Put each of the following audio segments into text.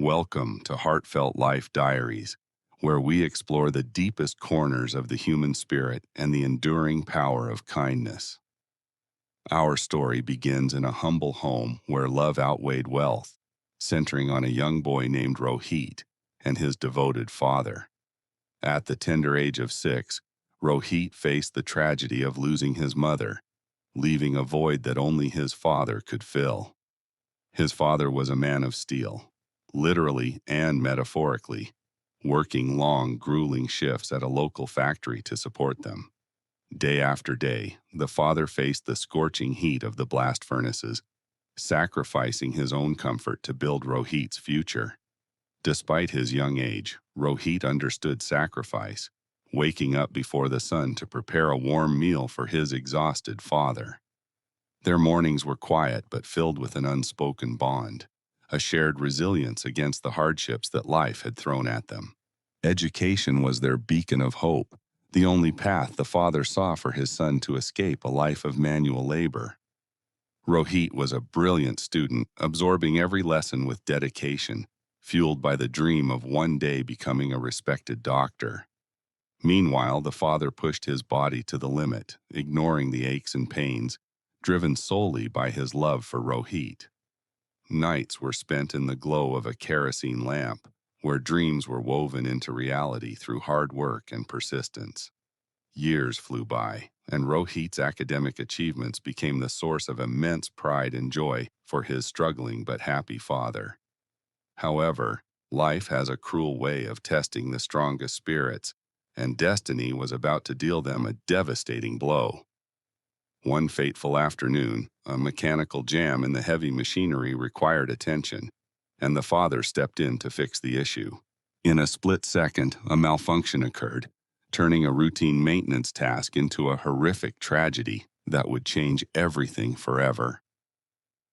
Welcome to Heartfelt Life Diaries, where we explore the deepest corners of the human spirit and the enduring power of kindness. Our story begins in a humble home where love outweighed wealth, centering on a young boy named Rohit and his devoted father. At the tender age of 6, Rohit faced the tragedy of losing his mother, leaving a void that only his father could fill. His father was a man of steel, literally and metaphorically, working long, grueling shifts at a local factory to support them. Day after day, the father faced the scorching heat of the blast furnaces, sacrificing his own comfort to build Rohit's future. Despite his young age, Rohit understood sacrifice, waking up before the sun to prepare a warm meal for his exhausted father. Their mornings were quiet but filled with an unspoken bond, a shared resilience against the hardships that life had thrown at them. Education was their beacon of hope, the only path the father saw for his son to escape a life of manual labor. Rohit was a brilliant student, absorbing every lesson with dedication, fueled by the dream of one day becoming a respected doctor. Meanwhile, the father pushed his body to the limit, ignoring the aches and pains, driven solely by his love for Rohit. Nights were spent in the glow of a kerosene lamp, where dreams were woven into reality through hard work and persistence. Years flew by, and Rohit's academic achievements became the source of immense pride and joy for his struggling but happy father. However, life has a cruel way of testing the strongest spirits, and destiny was about to deal them a devastating blow. One fateful afternoon, a mechanical jam in the heavy machinery required attention, and the father stepped in to fix the issue. In a split second, a malfunction occurred, turning a routine maintenance task into a horrific tragedy that would change everything forever.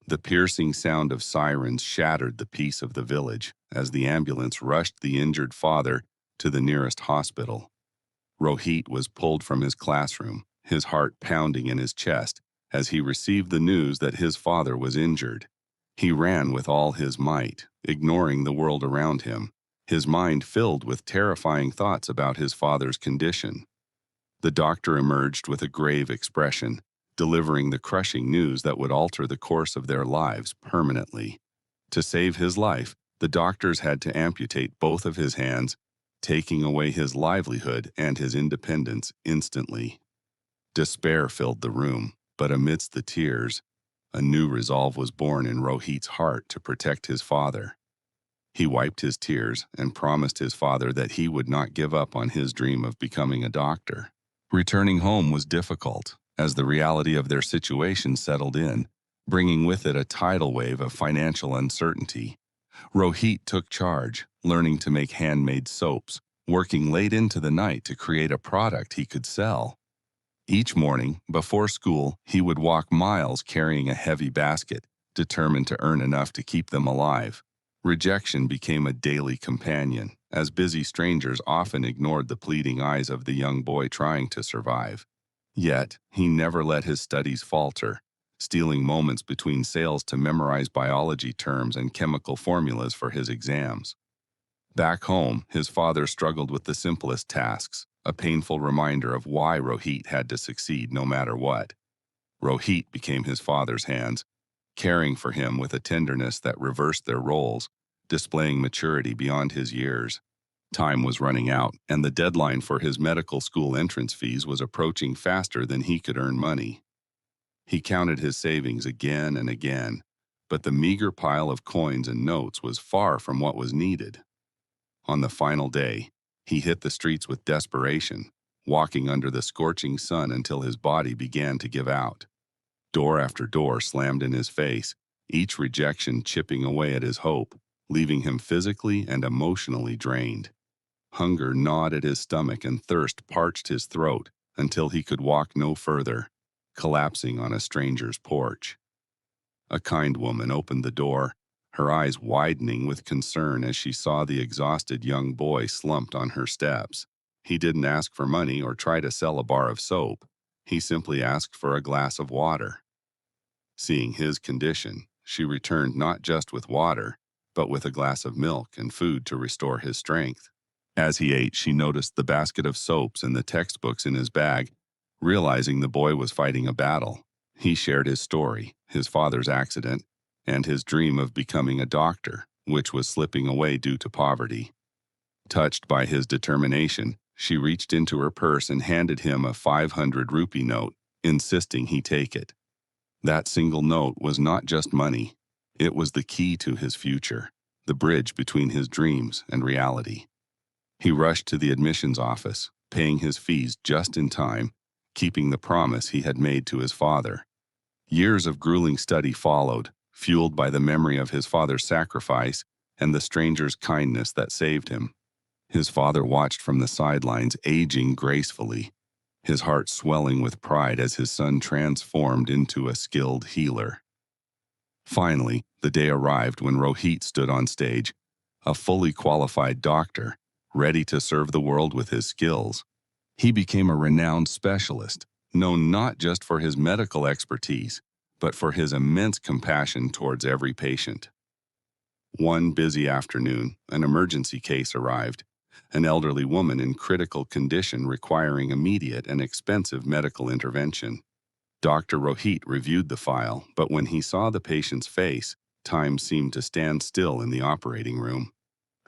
The piercing sound of sirens shattered the peace of the village as the ambulance rushed the injured father to the nearest hospital. Rohit was pulled from his classroom, his heart pounding in his chest as he received the news that his father was injured. He ran with all his might, ignoring the world around him, his mind filled with terrifying thoughts about his father's condition. The doctor emerged with a grave expression, delivering the crushing news that would alter the course of their lives permanently. To save his life, the doctors had to amputate both of his hands, taking away his livelihood and his independence instantly. Despair filled the room, but amidst the tears, a new resolve was born in Rohit's heart to protect his father. He wiped his tears and promised his father that he would not give up on his dream of becoming a doctor. Returning home was difficult, as the reality of their situation settled in, bringing with it a tidal wave of financial uncertainty. Rohit took charge, learning to make handmade soaps, working late into the night to create a product he could sell. Each morning, before school, he would walk miles carrying a heavy basket, determined to earn enough to keep them alive. Rejection became a daily companion, as busy strangers often ignored the pleading eyes of the young boy trying to survive. Yet, he never let his studies falter, stealing moments between sales to memorize biology terms and chemical formulas for his exams. Back home, his father struggled with the simplest tasks, a painful reminder of why Rohit had to succeed no matter what. Rohit became his father's hands, caring for him with a tenderness that reversed their roles, displaying maturity beyond his years. Time was running out, and the deadline for his medical school entrance fees was approaching faster than he could earn money. He counted his savings again and again, but the meager pile of coins and notes was far from what was needed. On the final day, he hit the streets with desperation, walking under the scorching sun until his body began to give out. Door after door slammed in his face, each rejection chipping away at his hope, leaving him physically and emotionally drained. Hunger gnawed at his stomach and thirst parched his throat until he could walk no further, collapsing on a stranger's porch. A kind woman opened the door, her eyes widening with concern as she saw the exhausted young boy slumped on her steps. He didn't ask for money or try to sell a bar of soap. He simply asked for a glass of water. Seeing his condition, she returned not just with water, but with a glass of milk and food to restore his strength. As he ate, she noticed the basket of soaps and the textbooks in his bag. Realizing the boy was fighting a battle, he shared his story, his father's accident, and his dream of becoming a doctor, which was slipping away due to poverty. Touched by his determination, she reached into her purse and handed him a 500 rupee note, insisting he take it. That single note was not just money. It was the key to his future, the bridge between his dreams and reality. He rushed to the admissions office, paying his fees just in time, keeping the promise he had made to his father. Years of grueling study followed, fueled by the memory of his father's sacrifice and the stranger's kindness that saved him. His father watched from the sidelines, aging gracefully, his heart swelling with pride as his son transformed into a skilled healer. Finally, the day arrived when Rohit stood on stage, a fully qualified doctor, ready to serve the world with his skills. He became a renowned specialist, known not just for his medical expertise, but for his immense compassion towards every patient. One busy afternoon, an emergency case arrived, an elderly woman in critical condition requiring immediate and expensive medical intervention. Dr. Rohit reviewed the file, but when he saw the patient's face, time seemed to stand still in the operating room.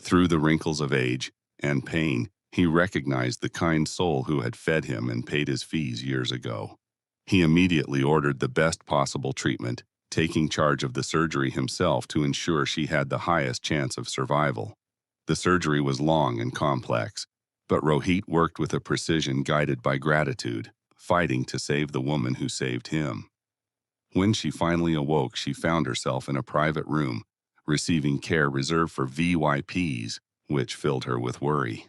Through the wrinkles of age and pain, he recognized the kind soul who had fed him and paid his fees years ago. He immediately ordered the best possible treatment, taking charge of the surgery himself to ensure she had the highest chance of survival. The surgery was long and complex, but Rohit worked with a precision guided by gratitude, fighting to save the woman who saved him. When she finally awoke, she found herself in a private room, receiving care reserved for VIPs, which filled her with worry.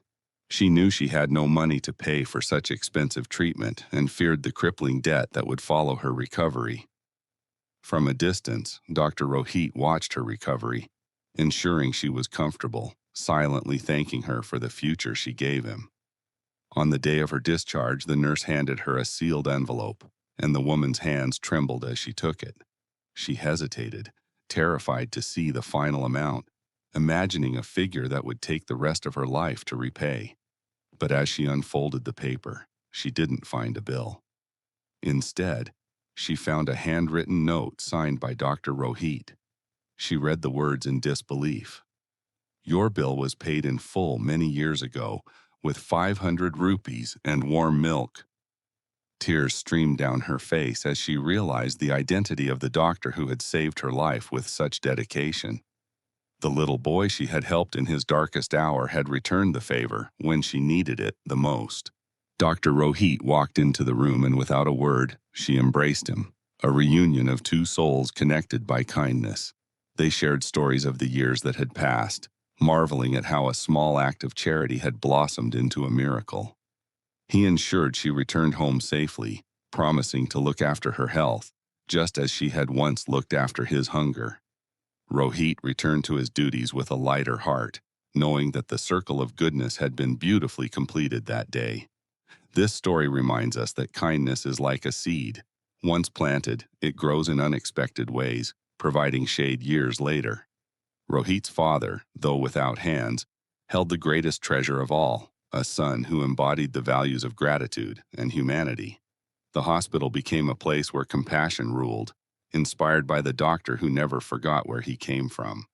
She knew she had no money to pay for such expensive treatment and feared the crippling debt that would follow her recovery. From a distance, Dr. Rohit watched her recovery, ensuring she was comfortable, silently thanking her for the future she gave him. On the day of her discharge, the nurse handed her a sealed envelope, and the woman's hands trembled as she took it. She hesitated, terrified to see the final amount, imagining a figure that would take the rest of her life to repay. But as she unfolded the paper, she didn't find a bill. Instead, she found a handwritten note signed by Dr. Rohit. She read the words in disbelief. "Your bill was paid in full many years ago, with 500 rupees and warm milk." Tears streamed down her face as she realized the identity of the doctor who had saved her life with such dedication. The little boy she had helped in his darkest hour had returned the favor when she needed it the most. Dr. Rohit walked into the room and without a word, she embraced him, a reunion of two souls connected by kindness. They shared stories of the years that had passed, marveling at how a small act of charity had blossomed into a miracle. He ensured she returned home safely, promising to look after her health, just as she had once looked after his hunger. Rohit returned to his duties with a lighter heart, knowing that the circle of goodness had been beautifully completed that day. This story reminds us that kindness is like a seed. Once planted, it grows in unexpected ways, providing shade years later. Rohit's father, though without hands, held the greatest treasure of all, a son who embodied the values of gratitude and humanity. The hospital became a place where compassion ruled, inspired by the doctor who never forgot where he came from.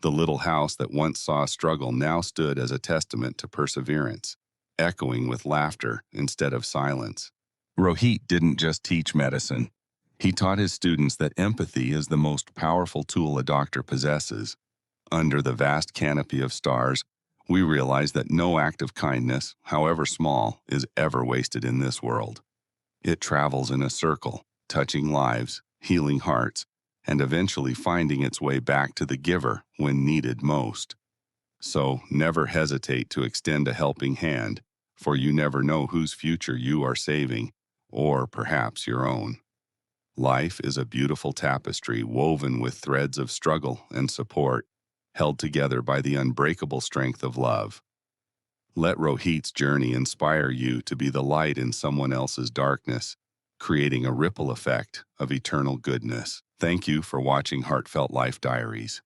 The little house that once saw struggle now stood as a testament to perseverance, echoing with laughter instead of silence. Rohit didn't just teach medicine. He taught his students that empathy is the most powerful tool a doctor possesses. Under the vast canopy of stars, we realize that no act of kindness, however small, is ever wasted in this world. It travels in a circle, touching lives, healing hearts, and eventually finding its way back to the giver when needed most. So never hesitate to extend a helping hand, for you never know whose future you are saving, or perhaps your own. Life is a beautiful tapestry woven with threads of struggle and support, held together by the unbreakable strength of love. Let Rohit's journey inspire you to be the light in someone else's darkness, creating a ripple effect of eternal goodness. Thank you for watching Heartfelt Life Diaries.